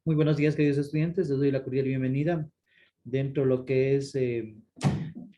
Muy buenos días, queridos estudiantes. Les doy la cordial bienvenida dentro de lo que es de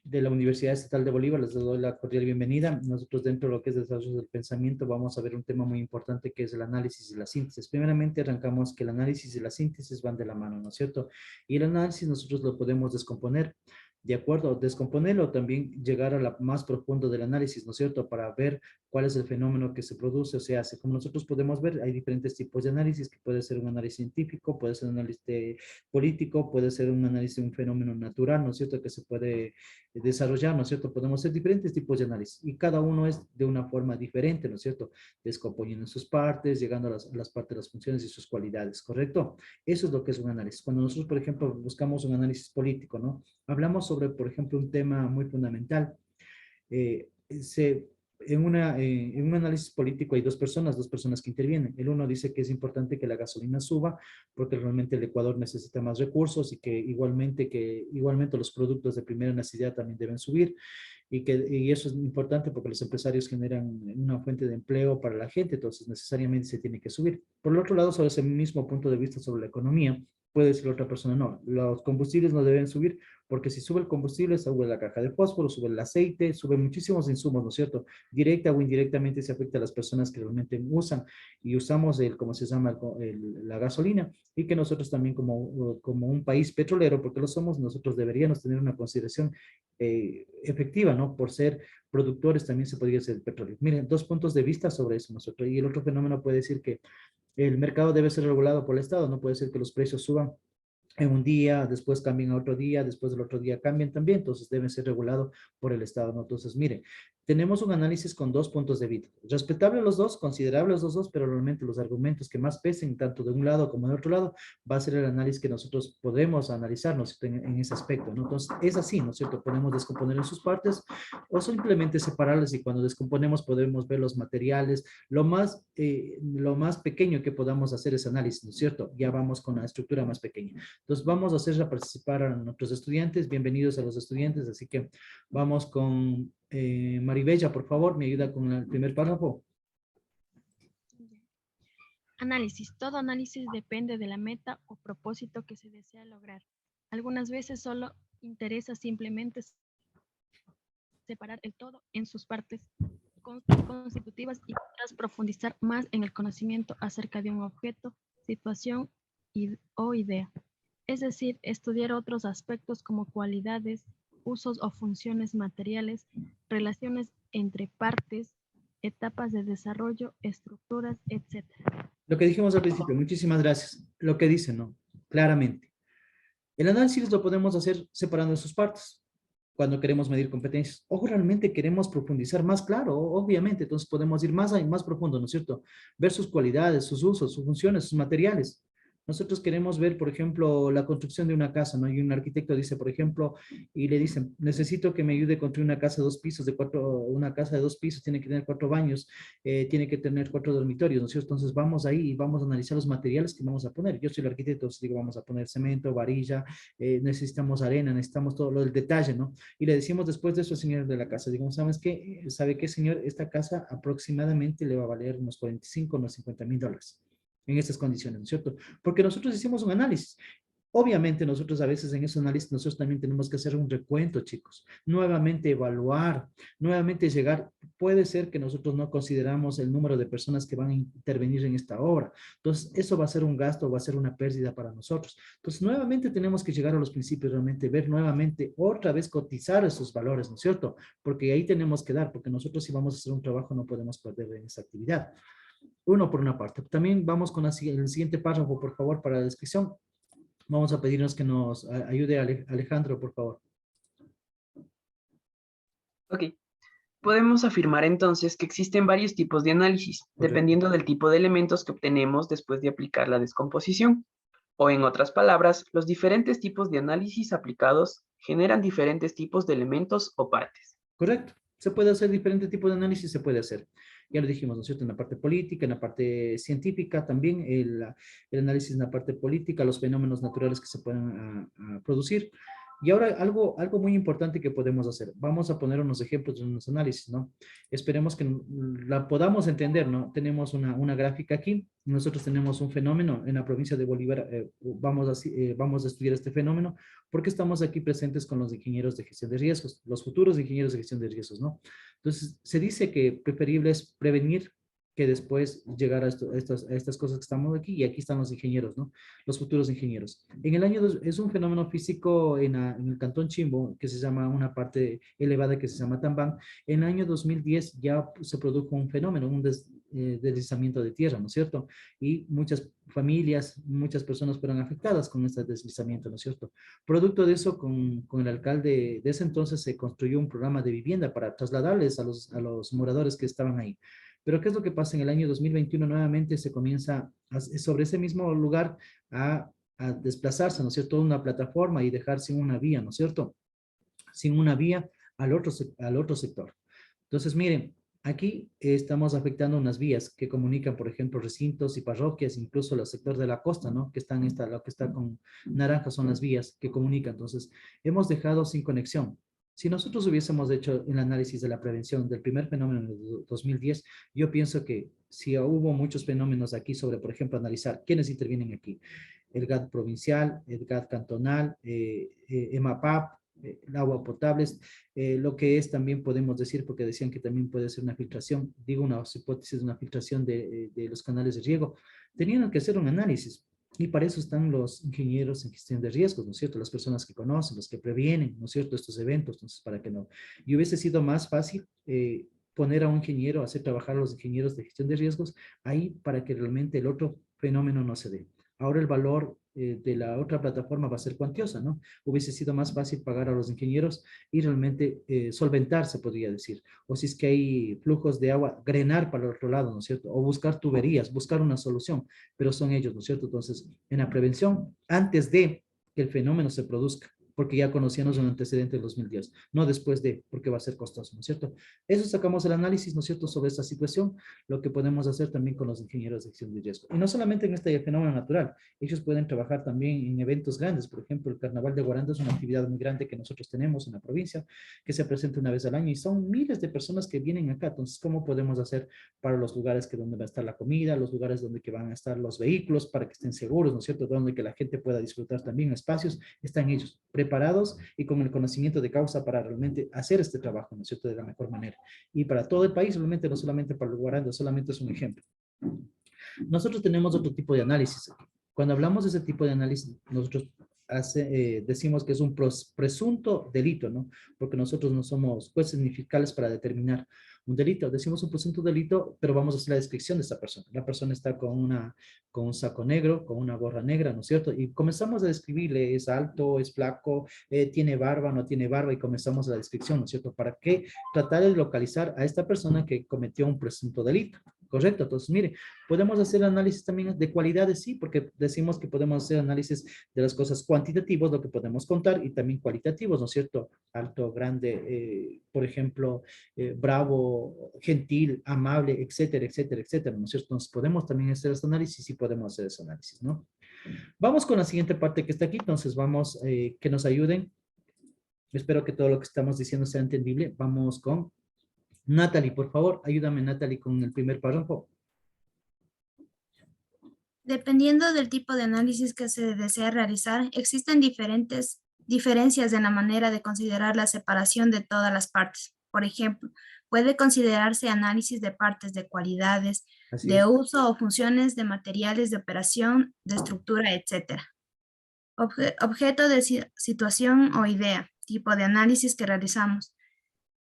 la Universidad Estatal de Bolívar. Les doy la cordial bienvenida. Nosotros dentro de lo que es desarrollo del pensamiento vamos a ver un tema muy importante que es el análisis y la síntesis. Primeramente arrancamos que el análisis y la síntesis van de la mano, ¿no es cierto? Y el análisis nosotros lo podemos descomponer. De acuerdo, descomponerlo también llegar a la más profundo del análisis, ¿no es cierto? Para ver cuál es el fenómeno que se produce o se hace. Como nosotros podemos ver, hay diferentes tipos de análisis, que puede ser un análisis científico, puede ser un análisis político, puede ser un análisis de un fenómeno natural, ¿no es cierto?, que se puede desarrollar, ¿no es cierto? Podemos hacer diferentes tipos de análisis y cada uno es de una forma diferente, ¿no es cierto? Descomponiendo sus partes, llegando a las partes de las funciones y sus cualidades, ¿correcto? Eso es lo que es un análisis. Cuando nosotros, por ejemplo, buscamos un análisis político, ¿no? Hablamos sobre, por ejemplo, un tema muy fundamental. Eh, se, en un análisis político hay dos personas que intervienen. El uno dice que es importante que la gasolina suba porque realmente el Ecuador necesita más recursos y que igualmente los productos de primera necesidad también deben subir y eso es importante porque los empresarios generan una fuente de empleo para la gente, entonces necesariamente se tiene que subir. Por el otro lado, sobre ese mismo punto de vista sobre la economía, puede decir otra persona, no, los combustibles no deben subir porque si sube el combustible, sube la caja de fósforo, sube el aceite, sube muchísimos insumos, ¿no es cierto? Directa o indirectamente se afecta a las personas que realmente usan y usamos ¿cómo se llama? La gasolina y que nosotros también como un país petrolero, porque lo somos, nosotros deberíamos tener una consideración efectiva, ¿no? Por ser productores también se podría ser petróleo. Miren, dos puntos de vista sobre eso nosotros. Y el otro fenómeno puede decir que el mercado debe ser regulado por el Estado, no puede ser que los precios suban en un día, después cambien a otro día, después del otro día cambian también, entonces deben ser regulados por el Estado, ¿no? Entonces, mire, tenemos un análisis con dos puntos de vista. Respetables los dos, considerables los dos, pero realmente los argumentos que más pesen, tanto de un lado como de otro lado, va a ser el análisis que nosotros podemos analizarnos en ese aspecto, ¿no? Entonces, es así, ¿no es cierto? Podemos descomponer en sus partes o simplemente separarlas y cuando descomponemos podemos ver los materiales, lo más pequeño que podamos hacer ese análisis, ¿no es cierto? Ya vamos con la estructura más pequeña. Entonces vamos a hacer participar a nuestros estudiantes. Bienvenidos a los estudiantes. Así que vamos con Maribella, por favor, me ayuda con el primer párrafo. Análisis. Todo análisis depende de la meta o propósito que se desea lograr. Algunas veces solo interesa simplemente separar el todo en sus partes constitutivas y otras profundizar más en el conocimiento acerca de un objeto, situación o idea. Es decir, estudiar otros aspectos como cualidades, usos o funciones materiales, relaciones entre partes, etapas de desarrollo, estructuras, etc. Lo que dijimos al principio, muchísimas gracias. Lo que dice, ¿no? Claramente. El análisis lo podemos hacer separando en sus partes cuando queremos medir competencias. O realmente queremos profundizar más, claro, obviamente, entonces podemos ir más profundo, ¿no es cierto? Ver sus cualidades, sus usos, sus funciones, sus materiales. Nosotros queremos ver, por ejemplo, la construcción de una casa, ¿no? Y un arquitecto dice, por ejemplo, y le dicen, necesito que me ayude a construir una casa de 2 pisos, una casa de 2 pisos, tiene que tener 4 baños, tiene que tener 4 dormitorios, ¿no es cierto? Entonces vamos ahí y vamos a analizar los materiales que vamos a poner. Yo soy el arquitecto, entonces digo, vamos a poner cemento, varilla, necesitamos arena, necesitamos todo lo del detalle, ¿no? Y le decimos después de eso al señor de la casa, digamos, ¿sabes qué? ¿Sabe qué, señor? Esta casa aproximadamente le va a valer unos 45, unos $50,000 en estas condiciones, ¿no es cierto? Porque nosotros hicimos un análisis. Obviamente nosotros a veces en ese análisis nosotros también tenemos que hacer un recuento, chicos. Nuevamente evaluar, nuevamente llegar. Puede ser que nosotros no consideramos el número de personas que van a intervenir en esta obra. Entonces, eso va a ser un gasto, va a ser una pérdida para nosotros. Entonces, nuevamente tenemos que llegar a los principios, realmente ver nuevamente, otra vez cotizar esos valores, ¿no es cierto? Porque ahí tenemos que dar, porque nosotros si vamos a hacer un trabajo no podemos perder en esa actividad. Uno por una parte. También vamos con el siguiente párrafo, por favor, para la descripción. Vamos a pedirnos que nos ayude Alejandro, por favor. Ok, podemos afirmar entonces que existen varios tipos de análisis, Correcto. dependiendo del tipo de elementos que obtenemos después de aplicar la descomposición. O en otras palabras, los diferentes tipos de análisis aplicados generan diferentes tipos de elementos o partes. Correcto. Se puede hacer diferentes tipos de análisis, se puede hacer. Ya lo dijimos, ¿no es cierto? En la parte política, en la parte científica también, el análisis en la parte política, los fenómenos naturales que se pueden producir. Y ahora algo muy importante que podemos hacer. Vamos a poner unos ejemplos de unos análisis, ¿no? Esperemos que la podamos entender, ¿no? Tenemos una gráfica aquí. Nosotros tenemos un fenómeno en la provincia de Bolívar. Vamos a estudiar este fenómeno porque estamos aquí presentes con los ingenieros de gestión de riesgos, los futuros ingenieros de gestión de riesgos, ¿no? Entonces, se dice que preferible es prevenir que después llegar a estas cosas que estamos aquí, y aquí están los ingenieros, ¿no? Los futuros ingenieros. Es un fenómeno físico en el Cantón Chimbo, que se llama una parte elevada que se llama Tambán. En el año 2010 ya se produjo un fenómeno, un deslizamiento de tierra, ¿no es cierto? Y muchas familias, muchas personas fueron afectadas con este deslizamiento, ¿no es cierto? Producto de eso, con el alcalde de ese entonces se construyó un programa de vivienda para trasladarles a los moradores que estaban ahí. Pero ¿qué es lo que pasa? En el año 2021 nuevamente se comienza sobre ese mismo lugar a desplazarse, ¿no es cierto? Una plataforma y dejar sin una vía, ¿no es cierto? Sin una vía al otro sector. Entonces, miren, aquí estamos afectando unas vías que comunican, por ejemplo, recintos y parroquias, incluso el sector de la costa, ¿no? Lo que está con naranja son las vías que comunican. Entonces, hemos dejado sin conexión. Si nosotros hubiésemos hecho el análisis de la prevención del primer fenómeno en el 2010, yo pienso que si hubo muchos fenómenos aquí sobre, por ejemplo, analizar quiénes intervienen aquí, el GAD provincial, el GAD cantonal, EMAPAP, el agua potable, lo que es también podemos decir, porque decían que también puede ser una filtración, digo una hipótesis de una filtración de los canales de riego, tenían que hacer un análisis. Y para eso están los ingenieros en gestión de riesgos, ¿no es cierto? Las personas que conocen, los que previenen, ¿no es cierto? Estos eventos, entonces, para que no. Y hubiese sido más fácil poner a un ingeniero, hacer trabajar a los ingenieros de gestión de riesgos ahí para que realmente el otro fenómeno no se dé. Ahora el valor de la otra plataforma va a ser cuantiosa, ¿no? Hubiese sido más fácil pagar a los ingenieros y realmente solventar, se podría decir. O si es que hay flujos de agua, drenar para el otro lado, ¿no es cierto? O buscar tuberías, buscar una solución, pero son ellos, ¿no es cierto? Entonces, en la prevención, antes de que el fenómeno se produzca, porque ya conocíamos un antecedente del 2010, no después de, porque va a ser costoso, ¿no es cierto? Eso sacamos el análisis, ¿no es cierto?, sobre esta situación, lo que podemos hacer también con los ingenieros de gestión de riesgo. Y no solamente en este fenómeno natural, ellos pueden trabajar también en eventos grandes, por ejemplo, el Carnaval de Guaranda es una actividad muy grande que nosotros tenemos en la provincia, que se presenta una vez al año y son miles de personas que vienen acá. Entonces, ¿cómo podemos hacer para los lugares que donde va a estar la comida, los lugares donde que van a estar los vehículos para que estén seguros, ¿no es cierto?, donde que la gente pueda disfrutar también espacios, están ellos preparados y con el conocimiento de causa para realmente hacer este trabajo, ¿no es cierto?, de la mejor manera. Y para todo el país, realmente no solamente para el Guaranda, solamente es un ejemplo. Nosotros tenemos otro tipo de análisis. Cuando hablamos de ese tipo de análisis, nosotros decimos que es un presunto delito, ¿no? Porque nosotros no somos jueces ni fiscales para determinar un delito. Decimos un presunto delito, pero vamos a hacer la descripción de esta persona. La persona está con un saco negro, con una gorra negra, ¿no es cierto? Y comenzamos a describirle, es alto, es flaco, tiene barba, no tiene barba, y comenzamos la descripción, ¿no es cierto? ¿Para qué? Tratar de localizar a esta persona que cometió un presunto delito. Correcto, entonces mire, podemos hacer análisis también de cualidades, sí, porque decimos que podemos hacer análisis de las cosas cuantitativos, lo que podemos contar, y también cualitativos, ¿no es cierto? Alto, grande, por ejemplo, bravo, gentil, amable, etcétera, etcétera, etcétera, ¿no es cierto? Entonces podemos también hacer ese análisis y podemos hacer ese análisis, ¿no? Vamos con la siguiente parte que está aquí, entonces vamos, que nos ayuden. Espero que todo lo que estamos diciendo sea entendible. Vamos con Natalie, por favor, ayúdame, Natalie, con el primer párrafo. Dependiendo del tipo de análisis que se desea realizar, existen diferencias en la manera de considerar la separación de todas las partes. Por ejemplo, puede considerarse análisis de partes de cualidades, Así de es. uso o funciones de materiales de operación, de estructura, etc. Objeto de situación o idea, tipo de análisis que realizamos.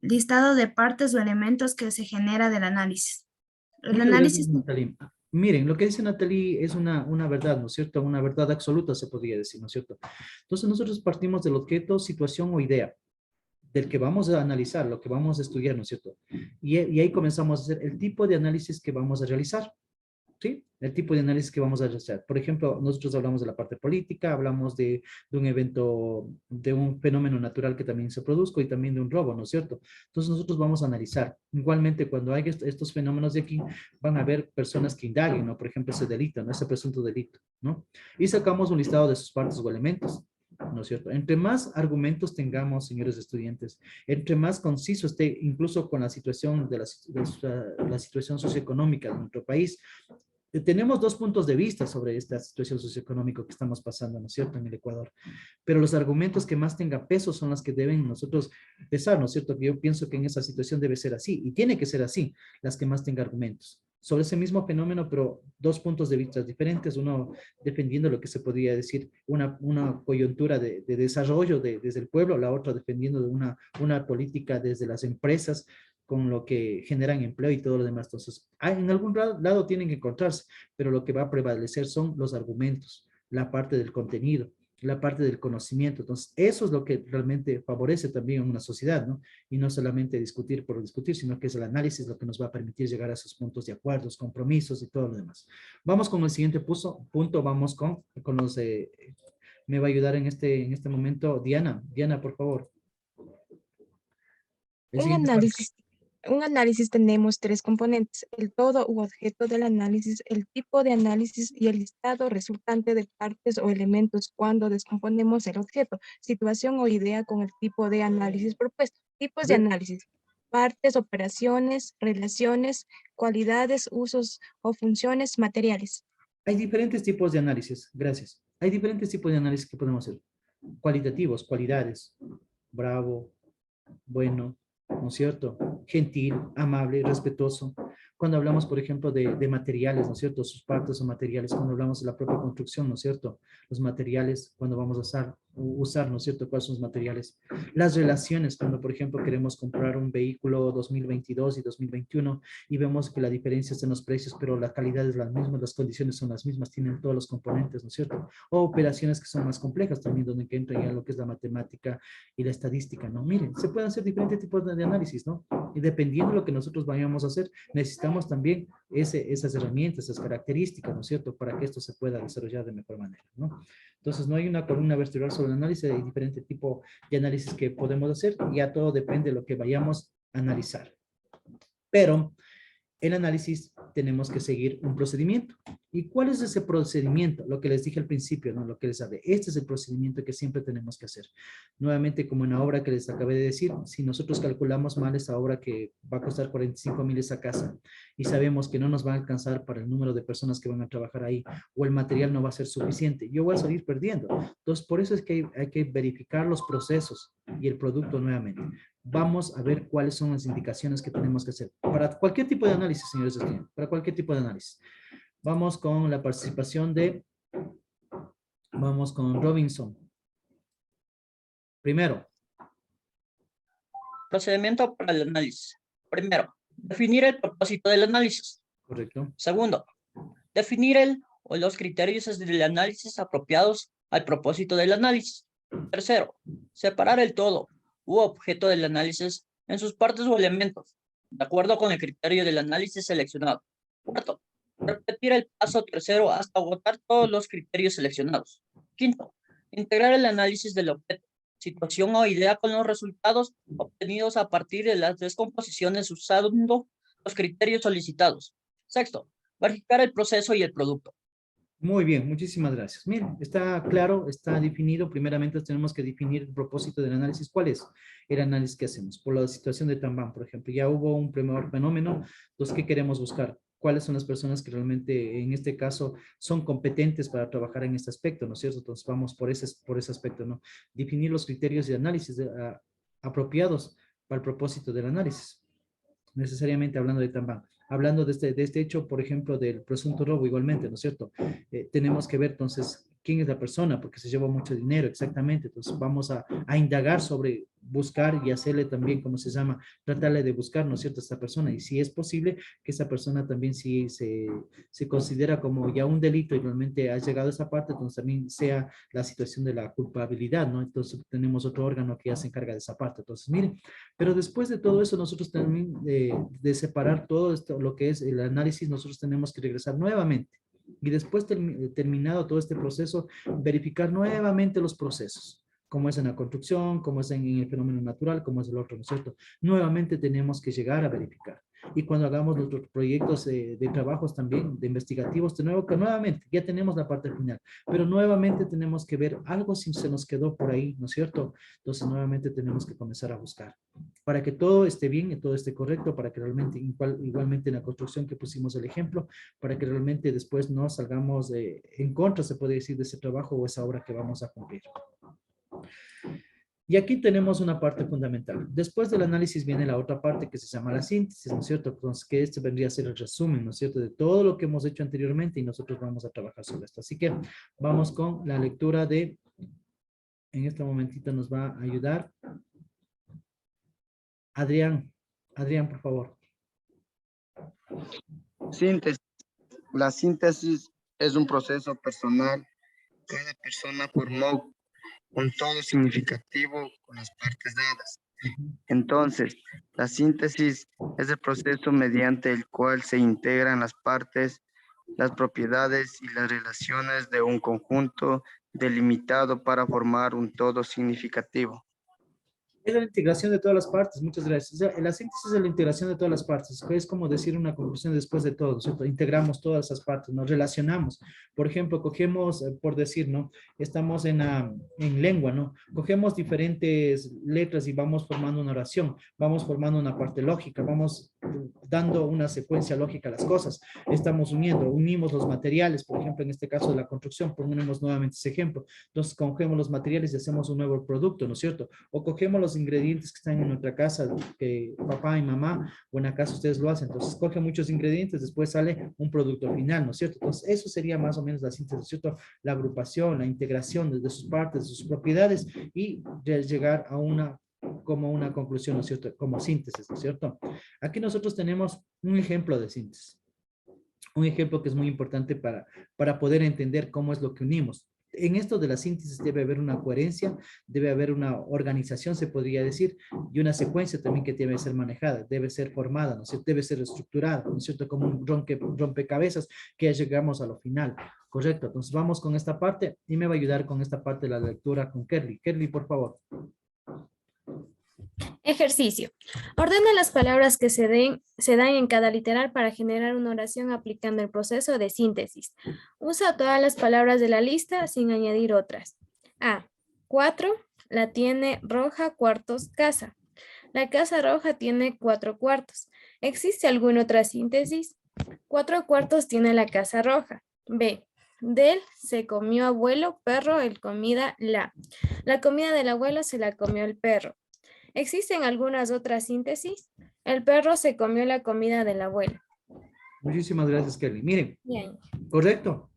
Listado de partes o elementos que se genera del análisis. El Muchas gracias, análisis Natalie. Miren, lo que dice Natalie es una verdad, ¿no es cierto? Una verdad absoluta, se podría decir, ¿no es cierto? Entonces, nosotros partimos del objeto, situación o idea, del que vamos a analizar, lo que vamos a estudiar, ¿no es cierto? Y ahí comenzamos a hacer el tipo de análisis que vamos a realizar. ¿Sí? El tipo de análisis que vamos a realizar. Por ejemplo, nosotros hablamos de la parte política, hablamos de un evento, de un fenómeno natural que también se produzca y también de un robo, ¿no es cierto? Entonces nosotros vamos a analizar. Igualmente, cuando hay estos fenómenos de aquí, van a haber personas que indaguen, ¿no? Por ejemplo, ese delito, ¿no? Ese presunto delito, ¿no? Y sacamos un listado de sus partes o elementos. ¿no es cierto? Entre más argumentos tengamos, señores estudiantes, entre más conciso esté, incluso con la situación de la situación socioeconómica de nuestro país, tenemos dos puntos de vista sobre esta situación socioeconómica que estamos pasando, ¿no es cierto?, en el Ecuador. Pero los argumentos que más tengan peso son los que deben nosotros pesar, ¿no es cierto? Yo pienso que en esa situación debe ser así, y tiene que ser así, las que más tengan argumentos sobre ese mismo fenómeno, pero dos puntos de vista diferentes, uno defendiendo lo que se podría decir una coyuntura de desarrollo desde el pueblo, la otra defendiendo de una política desde las empresas, con lo que generan empleo y todo lo demás. Entonces, en algún lado tienen que encontrarse, pero lo que va a prevalecer son los argumentos, la parte del contenido, la parte del conocimiento. Entonces, eso es lo que realmente favorece también a una sociedad, ¿no? Y no solamente discutir por discutir, sino que es el análisis lo que nos va a permitir llegar a esos puntos de acuerdos, compromisos y todo lo demás. Vamos con el siguiente punto, vamos con los... me va a ayudar en este momento Diana. Diana, por favor. Un análisis tenemos tres componentes: el todo u objeto del análisis, el tipo de análisis y el listado resultante de partes o elementos cuando descomponemos el objeto, situación o idea con el tipo de análisis propuesto. Tipos de análisis: partes, operaciones, relaciones, cualidades, usos o funciones materiales. Hay diferentes tipos de análisis, gracias. Hay diferentes tipos de análisis que podemos hacer. Cualitativos, cualidades, bravo, bueno, ¿no es cierto? Gentil, amable, respetuoso. Cuando hablamos, por ejemplo, de materiales, ¿no es cierto? Sus partes o materiales, cuando hablamos de la propia construcción, ¿no es cierto? Los materiales, cuando vamos a usar, ¿no es cierto? ¿Cuáles son los materiales? Las relaciones, cuando, por ejemplo, queremos comprar un vehículo 2022 y 2021 y vemos que la diferencia está en los precios, pero la calidad es la misma, las condiciones son las mismas, tienen todos los componentes, ¿no es cierto? O operaciones que son más complejas también, donde entra ya lo que es la matemática y la estadística, ¿no? Miren, se pueden hacer diferentes tipos de análisis, ¿no? Y dependiendo de lo que nosotros vayamos a hacer, necesitamos también esas herramientas, esas características, ¿no es cierto?, para que esto se pueda desarrollar de mejor manera, ¿no? Entonces, no hay una columna vertebral sobre el análisis, hay diferentes tipos de análisis que podemos hacer, y ya todo depende de lo que vayamos a analizar. Pero el análisis tenemos que seguir un procedimiento. ¿Y cuál es ese procedimiento? Lo que les dije al principio, ¿no? Lo que les hablé. Este es el procedimiento que siempre tenemos que hacer. Nuevamente, como en la obra que les acabé de decir, si nosotros calculamos mal esa obra que va a costar 45,000 esa casa y sabemos que no nos va a alcanzar para el número de personas que van a trabajar ahí, o el material no va a ser suficiente, yo voy a salir perdiendo. Entonces, por eso es que hay que verificar los procesos y el producto nuevamente. Vamos a ver cuáles son las indicaciones que tenemos que hacer para cualquier tipo de análisis, señores estudiantes, para cualquier tipo de análisis. Vamos con la participación vamos con Robinson. Primero. Procedimiento para el análisis. Primero, definir el propósito del análisis. Correcto. Segundo, definir el o los criterios del análisis apropiados al propósito del análisis. Tercero, separar el todo u objeto del análisis en sus partes o elementos, de acuerdo con el criterio del análisis seleccionado. Cuarto, repetir el paso tercero hasta agotar todos los criterios seleccionados. Quinto, integrar el análisis del objeto, situación o idea con los resultados obtenidos a partir de las descomposiciones usando los criterios solicitados. Sexto, verificar el proceso y el producto. Muy bien, muchísimas gracias. Miren, está claro, está definido. Primeramente tenemos que definir el propósito del análisis. ¿Cuál es el análisis que hacemos? Por la situación de Tambán, por ejemplo, ya hubo un primer fenómeno. Entonces, ¿qué queremos buscar? ¿Cuáles son las personas que realmente, en este caso, son competentes para trabajar en este aspecto, ¿no es cierto? Entonces, vamos por ese aspecto, ¿no? Definir los criterios de análisis apropiados para el propósito del análisis. Necesariamente hablando de Tambán. Hablando de este hecho, por ejemplo, del presunto robo igualmente, ¿no es cierto? Tenemos que ver entonces quién es la persona, porque se lleva mucho dinero, exactamente. Entonces vamos a indagar sobre buscar y hacerle también, ¿cómo se llama? Tratarle de buscar, ¿no es cierto?, a esta persona. Y si es posible que esa persona también si se considera como ya un delito y realmente ha llegado a esa parte, entonces también sea la situación de la culpabilidad, ¿no? Entonces tenemos otro órgano que ya se encarga de esa parte. Entonces, miren, pero después de todo eso, nosotros también de separar todo esto, lo que es el análisis, nosotros tenemos que regresar nuevamente. Y después terminado todo este proceso, verificar nuevamente los procesos, como es en la construcción, como es en el fenómeno natural, como es el otro, ¿no es cierto? Nuevamente tenemos que llegar a verificar. Y cuando hagamos nuestros proyectos de trabajos también, de investigativos, de nuevo, que nuevamente ya tenemos la parte final, pero nuevamente tenemos que ver algo si se nos quedó por ahí, ¿no es cierto? Entonces nuevamente tenemos que comenzar a buscar para que todo esté bien y todo esté correcto, para que realmente, igualmente en la construcción que pusimos el ejemplo, para que realmente después no salgamos en contra, se puede decir, de ese trabajo o esa obra que vamos a cumplir. Y aquí tenemos una parte fundamental. Después del análisis viene la otra parte que se llama la síntesis, ¿no es cierto? Entonces, que este vendría a ser el resumen, ¿no es cierto? De todo lo que hemos hecho anteriormente y nosotros vamos a trabajar sobre esto. Así que vamos con la lectura de, en este momentito nos va a ayudar Adrián. Adrián, por favor. Síntesis. La síntesis es un proceso personal. Cada persona formó un todo significativo con las partes dadas. Entonces, la síntesis es el proceso mediante el cual se integran las partes, las propiedades y las relaciones de un conjunto delimitado para formar un todo significativo. Es la integración de todas las partes, muchas gracias. O sea, la síntesis es la integración de todas las partes, es como decir una conclusión después de todo, ¿cierto? Integramos todas esas partes, nos relacionamos. Por ejemplo, cogemos, por decir, ¿no? Estamos en lengua, ¿no? Cogemos diferentes letras y vamos formando una oración, vamos formando una parte lógica, vamos dando una secuencia lógica a las cosas. Estamos unimos los materiales, por ejemplo, en este caso de la construcción, ponemos nuevamente ese ejemplo. Entonces, cogemos los materiales y hacemos un nuevo producto, ¿no es cierto? O cogemos los ingredientes que están en nuestra casa, que papá y mamá, o en la casa ustedes lo hacen, entonces coge muchos ingredientes, después sale un producto final, ¿no es cierto? Entonces eso sería más o menos la síntesis, ¿no es cierto? La agrupación, la integración de sus partes, de sus propiedades y llegar a como una conclusión, ¿no es cierto? Como síntesis, ¿no es cierto? Aquí nosotros tenemos un ejemplo de síntesis, un ejemplo que es muy importante para poder entender cómo es lo que unimos. En esto de la síntesis debe haber una coherencia, debe haber una organización, se podría decir, y una secuencia también que debe ser manejada, debe ser formada, ¿no es cierto? Debe ser estructurada, ¿no es cierto? Como un rompecabezas que ya llegamos a lo final, ¿correcto? Entonces vamos con esta parte y me va a ayudar con esta parte de la lectura con Kerly. Kerly, por favor. Ejercicio. Ordena las palabras que se dan en cada literal para generar una oración aplicando el proceso de síntesis. Usa todas las palabras de la lista sin añadir otras. A. 4. La tiene roja, cuartos, casa. La casa roja tiene 4 cuartos. ¿Existe alguna otra síntesis? 4 cuartos tiene la casa roja. B. Del se comió abuelo, perro, el comida, la. La comida del abuelo se la comió el perro. ¿Existen algunas otras síntesis? El perro se comió la comida del abuelo. Muchísimas gracias, Kelly. Miren, Bien. correcto,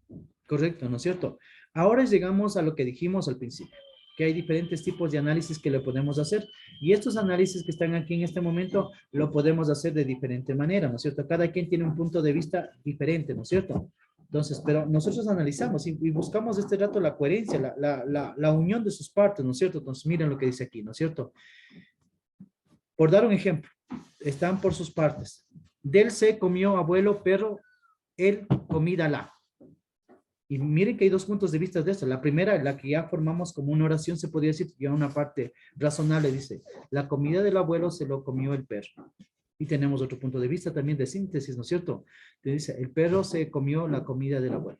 ¿no es cierto? Ahora llegamos a lo que dijimos al principio, que hay diferentes tipos de análisis que le podemos hacer y estos análisis que están aquí en este momento lo podemos hacer de diferente manera, ¿no es cierto? Cada quien tiene un punto de vista diferente, ¿no es cierto? Entonces, pero nosotros analizamos y buscamos este rato la coherencia, la unión de sus partes, ¿no es cierto? Entonces, miren lo que dice aquí, ¿no es cierto? Por dar un ejemplo, están por sus partes. Del se comió abuelo, perro, el comida la. Y miren que hay dos puntos de vista de esto. La primera, la que ya formamos como una oración, se podría decir, ya una parte razonable, dice, la comida del abuelo se lo comió el perro. Y tenemos otro punto de vista también de síntesis, ¿no es cierto? Que dice, el perro se comió la comida del abuelo.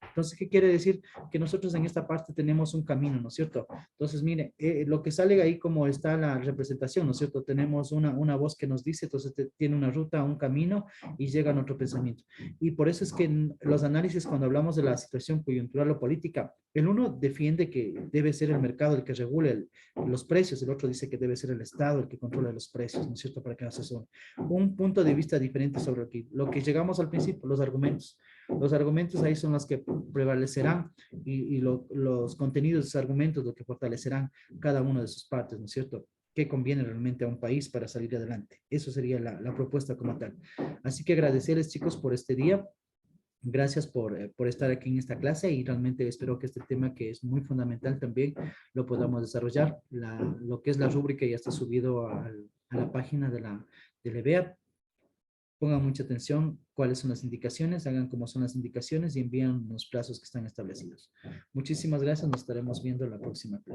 Entonces, ¿qué quiere decir? Que nosotros en esta parte tenemos un camino, ¿no es cierto? Entonces, mire, lo que sale ahí como está la representación, ¿no es cierto? Tenemos una voz que nos dice, entonces tiene una ruta, un camino y llega a nuestro pensamiento. Y por eso es que en los análisis, cuando hablamos de la situación coyuntural o política, el uno defiende que debe ser el mercado el que regule los precios, el otro dice que debe ser el Estado el que controle los precios, ¿no es cierto? Para que no se son un punto de vista diferente sobre lo que llegamos al principio, los argumentos. Los argumentos ahí son los que prevalecerán y los contenidos de esos argumentos lo que fortalecerán cada una de sus partes, ¿no es cierto? ¿Qué conviene realmente a un país para salir adelante? Eso sería la propuesta como tal. Así que agradecerles, chicos, por este día. Gracias por estar aquí en esta clase y realmente espero que este tema que es muy fundamental también lo podamos desarrollar. Lo que es la rúbrica ya está subido a la página de la EBEA. Pongan mucha atención cuáles son las indicaciones, hagan como son las indicaciones y envíen los plazos que están establecidos. Muchísimas gracias, nos estaremos viendo en la próxima clase.